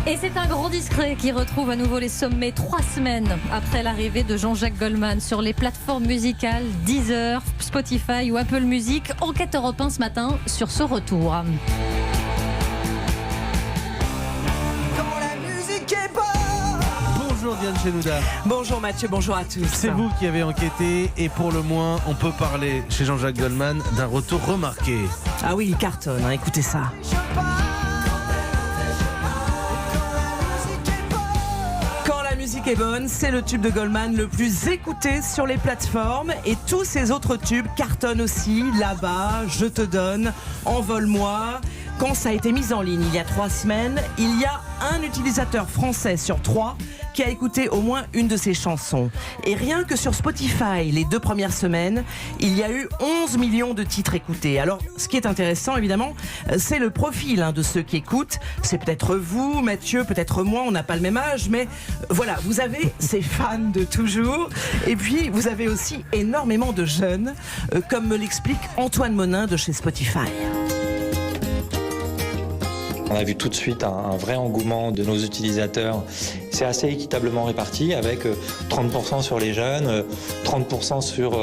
Et c'est un grand discret qui retrouve à nouveau les sommets 3 semaines après l'arrivée de Jean-Jacques Goldman sur les plateformes musicales Deezer, Spotify ou Apple Music. Enquête Europe 1 ce matin sur ce retour. Bonjour Diane Chenouda. Bonjour Mathieu, bonjour à tous. C'est vous qui avez enquêté et pour le moins, on peut parler chez Jean-Jacques Goldman d'un retour remarqué. Ah oui, il cartonne, hein, écoutez ça. Quand la musique est bonne, c'est le tube de Goldman le plus écouté sur les plateformes et tous ces autres tubes cartonnent aussi. Là-bas, Je te donne, Envole-moi. Quand ça a été mis en ligne il y a 3 semaines, il y a un utilisateur français sur 3 qui a écouté au moins une de ses chansons. Et rien que sur Spotify, les 2 premières semaines, il y a eu 11 millions de titres écoutés. Alors, ce qui est intéressant, évidemment, c'est le profil de ceux qui écoutent. C'est peut-être vous, Mathieu, peut-être moi, on n'a pas le même âge, mais voilà, vous avez ces fans de toujours. Et puis, vous avez aussi énormément de jeunes, comme me l'explique Antoine Monin de chez Spotify. On a vu tout de suite un vrai engouement de nos utilisateurs. C'est assez équitablement réparti avec 30% sur les jeunes, 30% sur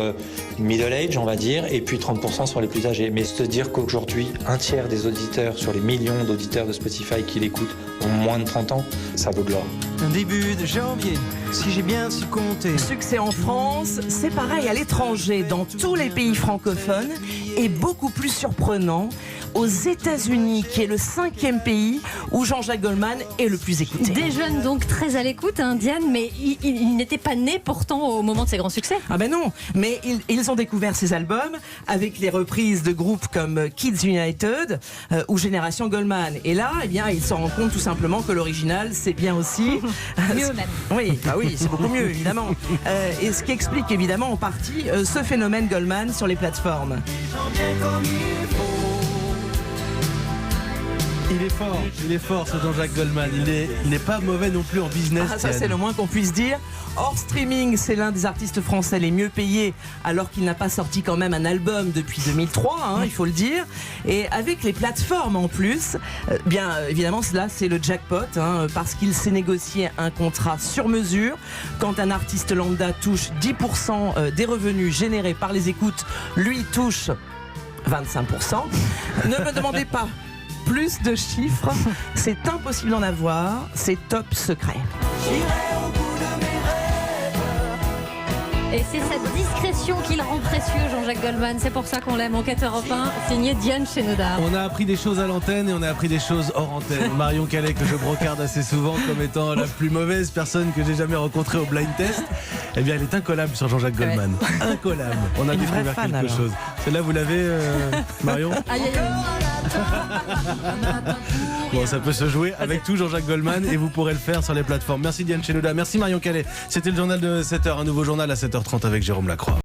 middle age on va dire, et puis 30% sur les plus âgés. Mais se dire qu'aujourd'hui, un tiers des auditeurs sur les millions d'auditeurs de Spotify qui l'écoutent ont moins de 30 ans, ça vaut de l'or. Début de janvier, si j'ai bien su compter. Succès en France, c'est pareil à l'étranger, dans tous les pays francophones, et beaucoup plus surprenant, aux États-Unis, qui est le 5e pays où Jean-Jacques Goldman est le plus écouté. Des jeunes donc très à l'écoute, Diane, mais ils n'étaient pas nés pourtant au moment de ses grands succès. Ah ben non, mais ils ont découvert ces albums avec les reprises de groupes comme Kids United ou Génération Goldman. Et là, eh bien, ils se rendent compte tout simplement que l'original, c'est bien aussi. Mieux même. Oui, bah oui, c'est beaucoup mieux, évidemment. Et ce qui explique évidemment en partie ce phénomène Goldman sur les plateformes. Il est fort ce Jean-Jacques Goldman. Il n'est pas mauvais non plus en business. Ah, ça, c'est le moins qu'on puisse dire. Hors streaming, c'est l'un des artistes français les mieux payés, alors qu'il n'a pas sorti quand même un album depuis 2003, il faut le dire. Et avec les plateformes en plus, bien évidemment, là, c'est le jackpot, parce qu'il s'est négocié un contrat sur mesure. Quand un artiste lambda touche 10% des revenus générés par les écoutes, lui touche 25%. Ne me demandez pas plus de chiffres, c'est impossible d'en avoir, c'est top secret. Et c'est cette discrétion qui le rend précieux, Jean-Jacques Goldman. C'est pour ça qu'on l'aime. Enquête Europe 1, signé Diane Chenouda. On a appris des choses à l'antenne et on a appris des choses hors antenne. Marion Calais, que je brocarde assez souvent comme étant la plus mauvaise personne que j'ai jamais rencontrée au blind test, eh bien elle est incollable sur Jean-Jacques Goldman. Ouais. Incollable. On a découvert quelque chose. Celle-là, vous l'avez, Marion? Aïe, aïe, aïe. Bon, ça peut se jouer avec tout Jean-Jacques Goldman et vous pourrez le faire sur les plateformes. Merci Diane Chenouda, merci Marion Calais. C'était le journal de 7h, un nouveau journal à 7h30 avec Jérôme Lacroix.